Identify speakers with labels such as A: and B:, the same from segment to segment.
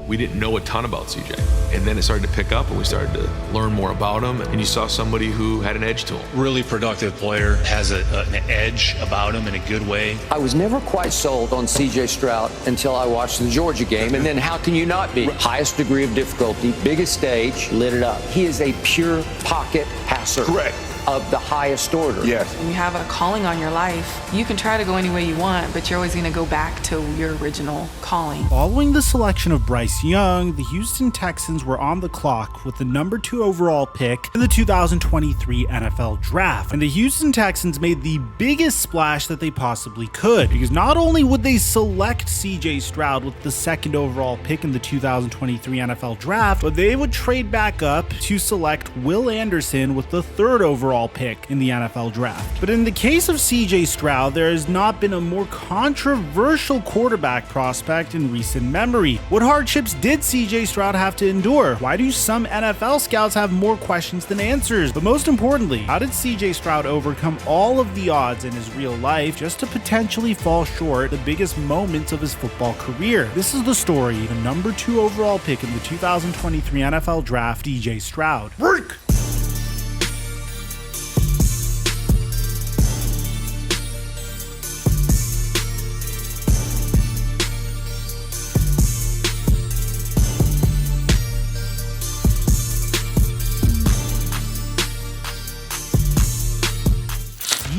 A: We didn't know a ton about CJ. And then it started to pick up and we started to learn more about him. And you saw somebody who had an edge to him.
B: Really productive player, has an edge about him in a good way.
C: I was never quite sold on CJ Stroud until I watched the Georgia game. And then how can you not be? Highest degree of difficulty, biggest stage, lit it up. He is a pure pocket passer.
D: Correct.
C: Of the highest order.
D: Yes.
E: When you have a calling on your life, you can try to go any way you want, but you're always going to go back to your original calling.
F: Following the selection of Bryce Young, the Houston Texans were on the clock with the number 2 overall pick in the 2023 NFL Draft. And the Houston Texans made the biggest splash that they possibly could, because not only would they select CJ Stroud with the 2nd overall pick in the 2023 NFL Draft, but they would trade back up to select Will Anderson with the 3rd overall pick in the NFL Draft. But in the case of CJ Stroud, there has not been a more controversial quarterback prospect in recent memory. What hardships did CJ Stroud have to endure? Why do some NFL scouts have more questions than answers? But most importantly, how did CJ Stroud overcome all of the odds in his real life just to potentially fall short the biggest moments of his football career? This is the story of the number 2 overall pick in the 2023 NFL Draft, CJ Stroud.
D: Break!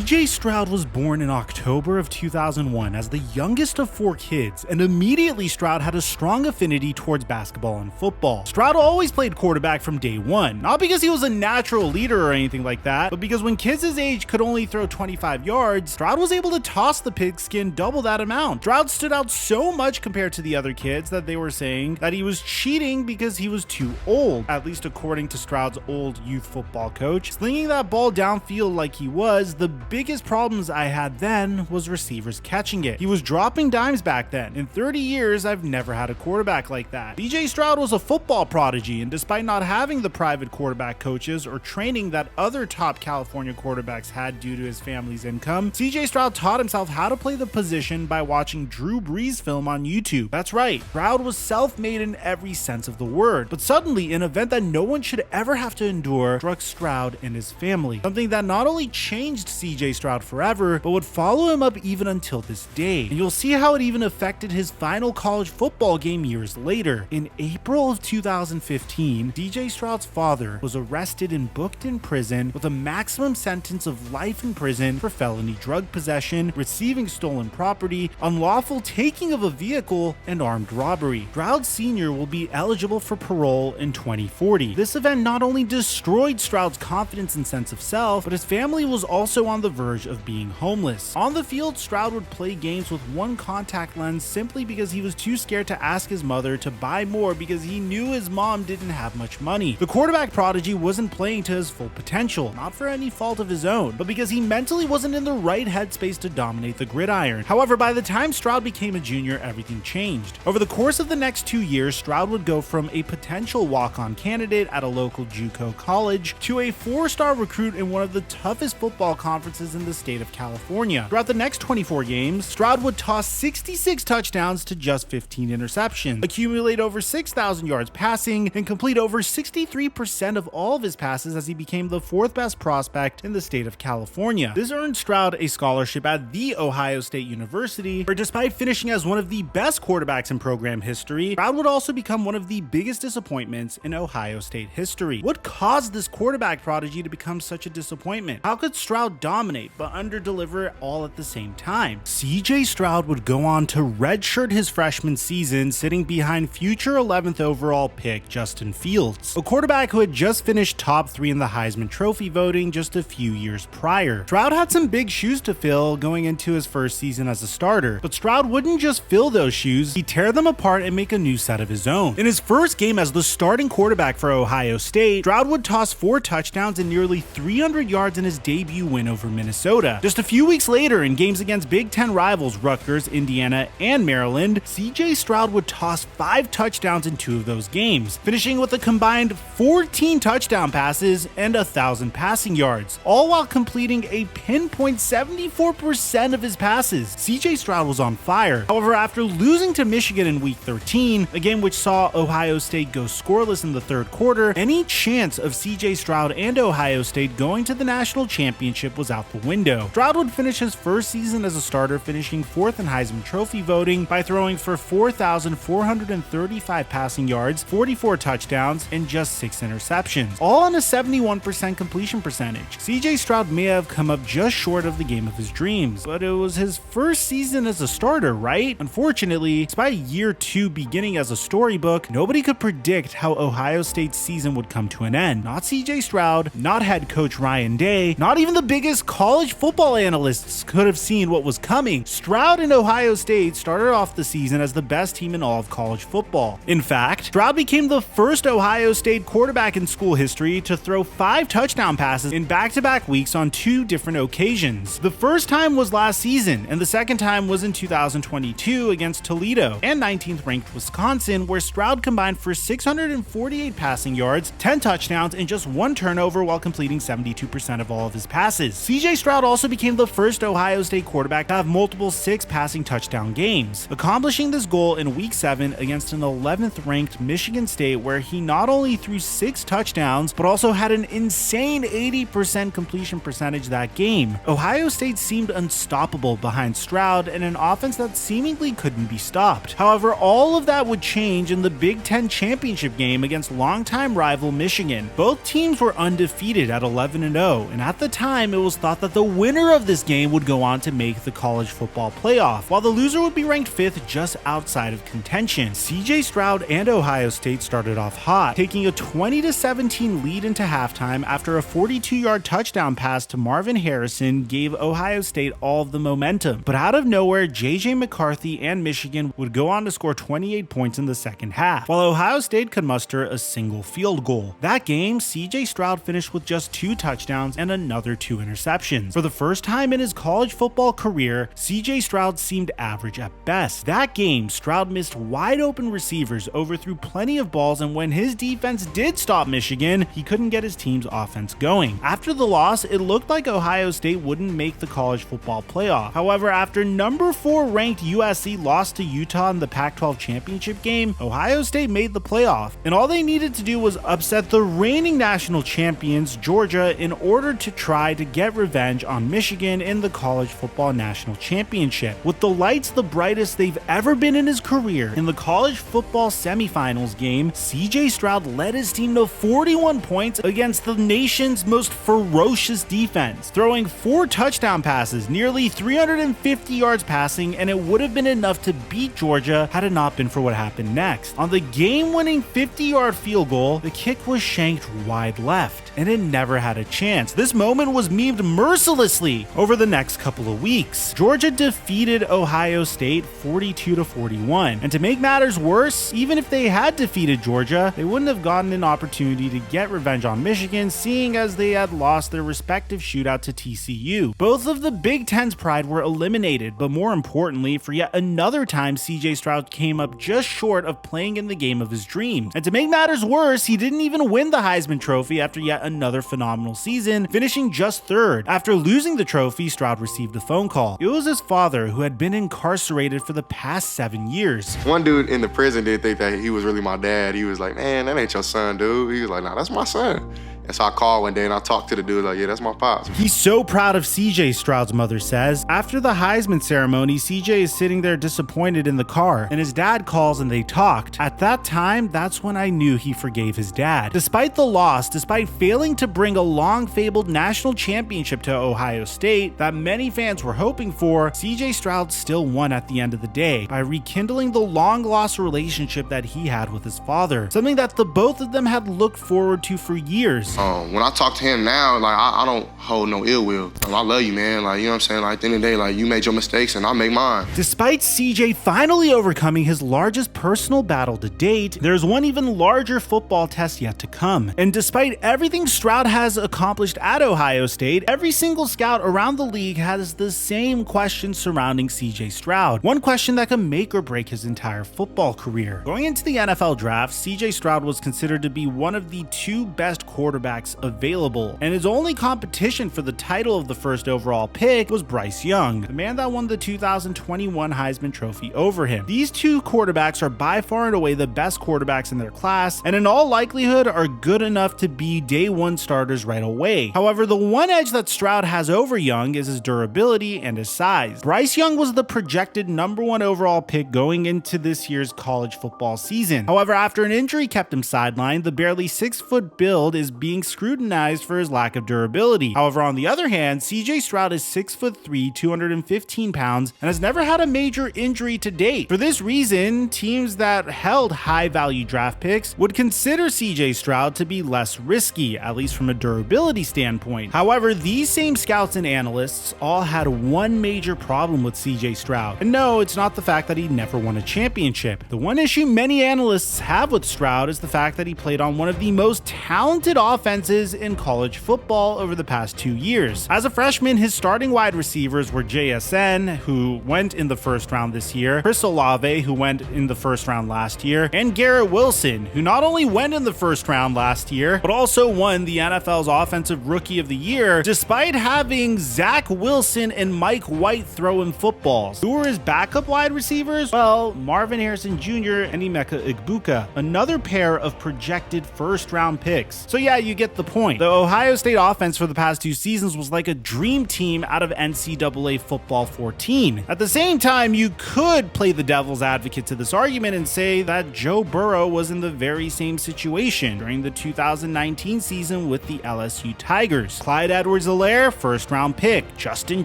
F: CJ Stroud was born in October of 2001 as the youngest of 4 kids, and immediately Stroud had a strong affinity towards basketball and football. Stroud always played quarterback from day one, not because he was a natural leader or anything like that, but because when kids his age could only throw 25 yards, Stroud was able to toss the pigskin double that amount. Stroud stood out so much compared to the other kids that they were saying that he was cheating because he was too old, at least according to Stroud's old youth football coach. Slinging that ball downfield like he was, the biggest problems I had then was receivers catching it. He was dropping dimes back then. In 30 years, I've never had a quarterback like that. CJ Stroud was a football prodigy, and despite not having the private quarterback coaches or training that other top California quarterbacks had due to his family's income, CJ Stroud taught himself how to play the position by watching Drew Brees film on YouTube. That's right, Stroud was self-made in every sense of the word. But suddenly, an event that no one should ever have to endure struck Stroud and his family. Something that not only changed CJ Stroud forever, but would follow him up even until this day. And you'll see how it even affected his final college football game years later. In April of 2015, CJ Stroud's father was arrested and booked in prison with a maximum sentence of life in prison for felony drug possession, receiving stolen property, unlawful taking of a vehicle, and armed robbery. Stroud Sr. will be eligible for parole in 2040. This event not only destroyed Stroud's confidence and sense of self, but his family was also on the verge of being homeless. On the field, Stroud would play games with one contact lens simply because he was too scared to ask his mother to buy more because he knew his mom didn't have much money. The quarterback prodigy wasn't playing to his full potential, not for any fault of his own, but because he mentally wasn't in the right headspace to dominate the gridiron. However, by the time Stroud became a junior, everything changed. Over the course of the next 2 years, Stroud would go from a potential walk-on candidate at a local JUCO college to a 4-star recruit in one of the toughest football conferences in the state of California. Throughout the next 24 games, Stroud would toss 66 touchdowns to just 15 interceptions, accumulate over 6,000 yards passing, and complete over 63% of all of his passes as he became the 4th best prospect in the state of California. This earned Stroud a scholarship at The Ohio State University, where despite finishing as one of the best quarterbacks in program history, Stroud would also become one of the biggest disappointments in Ohio State history. What caused this quarterback prodigy to become such a disappointment? How could Stroud dominate but underdeliver all at the same time? CJ Stroud would go on to redshirt his freshman season, sitting behind future 11th overall pick Justin Fields, a quarterback who had just finished top 3 in the Heisman Trophy voting just a few years prior. Stroud had some big shoes to fill going into his first season as a starter, but Stroud wouldn't just fill those shoes, he'd tear them apart and make a new set of his own. In his first game as the starting quarterback for Ohio State, Stroud would toss 4 touchdowns and nearly 300 yards in his debut win over Minnesota. Minnesota. Just a few weeks later, in games against Big Ten rivals Rutgers, Indiana, and Maryland, CJ Stroud would toss 5 touchdowns in 2 of those games, finishing with a combined 14 touchdown passes and 1,000 passing yards, all while completing a pinpoint 74% of his passes. CJ Stroud was on fire. However, after losing to Michigan in Week 13, a game which saw Ohio State go scoreless in the third quarter, any chance of CJ Stroud and Ohio State going to the national championship was out the window. Stroud would finish his first season as a starter, finishing 4th in Heisman Trophy voting by throwing for 4,435 passing yards, 44 touchdowns, and just 6 interceptions, all on a 71% completion percentage. CJ Stroud may have come up just short of the game of his dreams, but it was his first season as a starter, right? Unfortunately, despite year 2 beginning as a storybook, nobody could predict how Ohio State's season would come to an end. Not CJ Stroud, not head coach Ryan Day, not even the biggest college football analysts could have seen what was coming. Stroud and Ohio State started off the season as the best team in all of college football. In fact, Stroud became the first Ohio State quarterback in school history to throw 5 touchdown passes in back-to-back weeks on 2 different occasions. The first time was last season, and the second time was in 2022 against Toledo and 19th ranked Wisconsin, where Stroud combined for 648 passing yards, 10 touchdowns, and just 1 turnover while completing 72% of all of his passes. CJ Stroud also became the first Ohio State quarterback to have multiple 6 passing touchdown games, accomplishing this goal in Week 7 against an 11th ranked Michigan State, where he not only threw 6 touchdowns, but also had an insane 80% completion percentage that game. Ohio State seemed unstoppable behind Stroud and an offense that seemingly couldn't be stopped. However, all of that would change in the Big Ten championship game against longtime rival Michigan. Both teams were undefeated at 11-0, and at the time it was thought that the winner of this game would go on to make the college football playoff, while the loser would be ranked 5th just outside of contention. CJ Stroud and Ohio State started off hot, taking a 20-17 lead into halftime after a 42-yard touchdown pass to Marvin Harrison gave Ohio State all of the momentum. But out of nowhere, JJ McCarthy and Michigan would go on to score 28 points in the second half, while Ohio State could muster a single field goal. That game, CJ Stroud finished with just 2 touchdowns and another 2 interceptions. For the first time in his college football career, CJ Stroud seemed average at best. That game, Stroud missed wide open receivers, overthrew plenty of balls, and when his defense did stop Michigan, he couldn't get his team's offense going. After the loss, it looked like Ohio State wouldn't make the college football playoff. However, after number 4 ranked USC lost to Utah in the Pac-12 championship game, Ohio State made the playoff, and all they needed to do was upset the reigning national champions, Georgia, in order to try to get revenge on Michigan in the college football national championship. With the lights the brightest they've ever been in his career, in the college football semifinals game, CJ Stroud led his team to 41 points against the nation's most ferocious defense, throwing 4 touchdown passes, nearly 350 yards passing, and it would have been enough to beat Georgia had it not been for what happened next. On the game-winning 50-yard field goal, the kick was shanked wide left, and it never had a chance. This moment was memed mercilessly over the next couple of weeks. Georgia defeated Ohio State 42-41, and to make matters worse, even if they had defeated Georgia, they wouldn't have gotten an opportunity to get revenge on Michigan, seeing as they had lost their respective shootout to TCU. Both of the Big Ten's pride were eliminated, but more importantly, for yet another time, CJ Stroud came up just short of playing in the game of his dreams. And to make matters worse, he didn't even win the Heisman Trophy after yet another phenomenal season, finishing just 3rd. After losing the trophy, Stroud received a phone call. It was his father, who had been incarcerated for the past 7 years.
D: One dude in the prison did think that he was really my dad. He was like, man, that ain't your son, dude. He was like, nah, that's my son. And so I called one day and I talked to the dude like, yeah, that's my pops.
F: He's so proud of CJ, Stroud's mother says. After the Heisman ceremony, CJ is sitting there disappointed in the car, and his dad calls and they talked. At that time, that's when I knew he forgave his dad. Despite the loss, despite failing to bring a long-fabled national championship to Ohio State that many fans were hoping for, CJ Stroud still won at the end of the day by rekindling the long-lost relationship that he had with his father, something that the both of them had looked forward to for years.
D: When I talk to him now, like, I don't hold no ill will. I love you, man. Like, you know what I'm saying? Like, at the end of the day, like, you made your mistakes and I make mine.
F: Despite CJ finally overcoming his largest personal battle to date, there's one even larger football test yet to come. And despite everything Stroud has accomplished at Ohio State, every single scout around the league has the same question surrounding CJ Stroud. One question that can make or break his entire football career. Going into the NFL draft, CJ Stroud was considered to be one of the 2 best quarterbacks available, and his only competition for the title of the first overall pick was Bryce Young, the man that won the 2021 Heisman Trophy over him. These 2 quarterbacks are by far and away the best quarterbacks in their class, and in all likelihood are good enough to be day 1 starters right away. However, the one edge that Stroud has over Young is his durability and his size. Bryce Young was the projected number 1 overall pick going into this year's college football season. However, after an injury kept him sidelined, the barely 6-foot build is being scrutinized for his lack of durability. However, on the other hand, CJ Stroud is 6'3", 215 pounds, and has never had a major injury to date. For this reason, teams that held high-value draft picks would consider CJ Stroud to be less risky, at least from a durability standpoint. However, these same scouts and analysts all had one major problem with CJ Stroud. And no, it's not the fact that he never won a championship. The one issue many analysts have with Stroud is the fact that he played on one of the most talented offenses in college football over the past 2 years. As a freshman, his starting wide receivers were JSN, who went in the first round this year, Chris Olave, who went in the first round last year, and Garrett Wilson, who not only went in the first round last year, but also won the NFL's Offensive Rookie of the Year, despite having Zach Wilson and Mike White throw him footballs. Who were his backup wide receivers? Well, Marvin Harrison Jr. and Emeka Egbuka, another pair of projected first-round picks. So yeah, you get the point. The Ohio State offense for the past 2 seasons was like a dream team out of NCAA Football 14. At the same time, you could play the devil's advocate to this argument and say that Joe Burrow was in the very same situation during the 2019 season with the LSU Tigers. Clyde Edwards-Helaire, first-round pick. Justin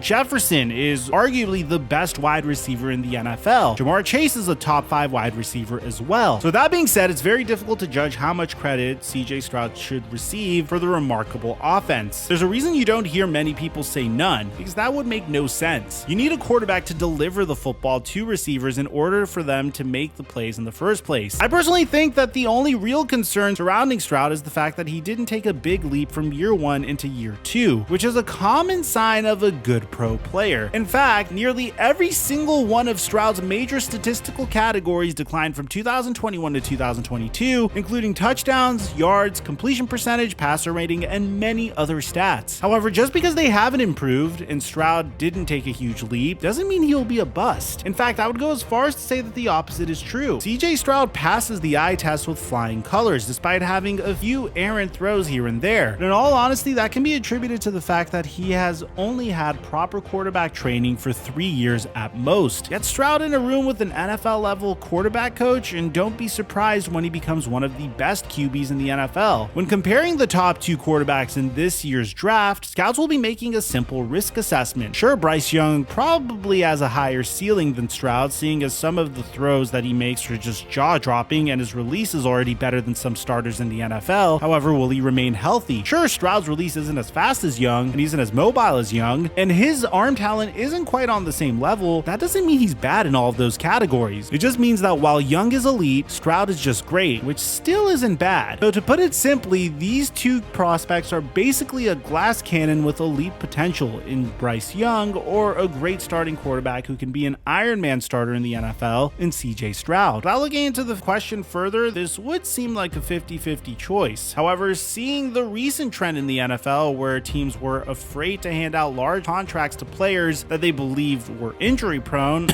F: Jefferson is arguably the best wide receiver in the NFL. Jamar Chase is a top 5 wide receiver as well. So that being said, it's very difficult to judge how much credit CJ Stroud should receive for the remarkable offense. There's a reason you don't hear many people say none, because that would make no sense. You need a quarterback to deliver the football to receivers in order for them to make the plays in the first place. I personally think that the only real concern surrounding Stroud is the fact that he didn't take a big leap from year 1 into year 2, which is a common sign of a good pro player. In fact, nearly every single one of Stroud's major statistical categories declined from 2021 to 2022, including touchdowns, yards, completion percentage, passer rating, and many other stats. However, just because they haven't improved and Stroud didn't take a huge leap doesn't mean he'll be a bust. In fact, I would go as far as to say that the opposite is true. CJ Stroud passes the eye test with flying colors, despite having a few errant throws here and there. And in all honesty, that can be attributed to the fact that he has only had proper quarterback training for 3 years at most. Get Stroud in a room with an NFL level quarterback coach and don't be surprised when he becomes one of the best QBs in the NFL. When comparing the top 2 quarterbacks in this year's draft, scouts will be making a simple risk assessment. Sure, Bryce Young probably has a higher ceiling than Stroud, seeing as some of the throws that he makes are just jaw-dropping and his release is already better than some starters in the NFL. However, will he remain healthy? Sure, Stroud's release isn't as fast as Young and he isn't as mobile as Young, and his arm talent isn't quite on the same level. That doesn't mean he's bad in all of those categories. It just means that while Young is elite, Stroud is just great, which still isn't bad. So to put it simply, these 2 prospects are basically a glass cannon with elite potential in Bryce Young, or a great starting quarterback who can be an Iron Man starter in the NFL in CJ Stroud. Without looking into the question further, this would seem like a 50-50 choice. However, seeing the recent trend in the NFL where teams were afraid to hand out large contracts to players that they believed were injury prone,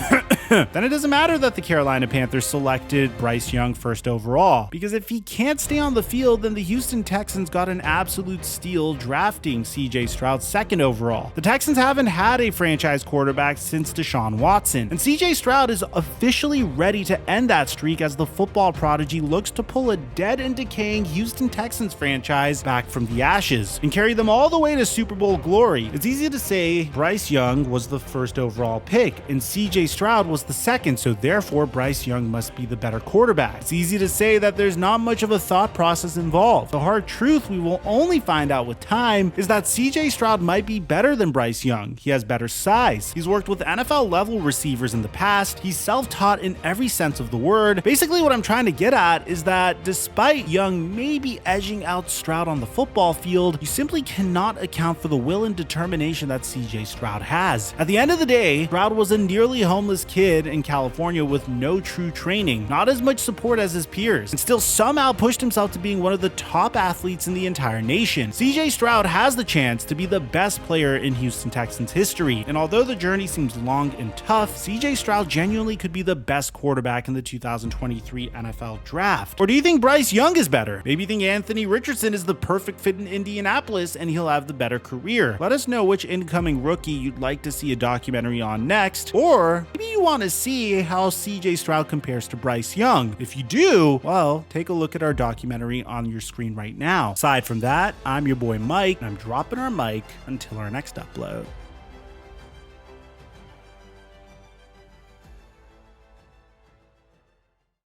F: then it doesn't matter that the Carolina Panthers selected Bryce Young first overall, because if he can't stay on the field, then the Houston Texans got an absolute steal drafting CJ Stroud second overall. The Texans haven't had a franchise quarterback since Deshaun Watson, and CJ Stroud is officially ready to end that streak as the football prodigy looks to pull a dead and decaying Houston Texans franchise back from the ashes and carry them all the way to Super Bowl glory. It's easy to say Bryce Young was the first overall pick and CJ Stroud was the second, so therefore Bryce Young must be the better quarterback. It's easy to say that there's not much of a thought process involved. The hard truth truth we will only find out with time is that CJ Stroud might be better than Bryce Young. He has better size. He's worked with NFL level receivers in the past. He's self-taught in every sense of the word. Basically, what I'm trying to get at is that despite Young maybe edging out Stroud on the football field, you simply cannot account for the will and determination that CJ Stroud has. At the end of the day, Stroud was a nearly homeless kid in California with no true training, not as much support as his peers, and still somehow pushed himself to being one of the top athletes in the entire nation. CJ Stroud has the chance to be the best player in Houston Texans history, and although the journey seems long and tough, CJ Stroud genuinely could be the best quarterback in the 2023 NFL draft. Or do you think Bryce Young is better? Maybe you think Anthony Richardson is the perfect fit in Indianapolis and he'll have the better career? Let us know which incoming rookie you'd like to see a documentary on next, or maybe you want to see how CJ Stroud compares to Bryce Young. If you do, well, take a look at our documentary on your screen right now. Aside from that, I'm your boy Mike, and I'm dropping our mic until our next upload.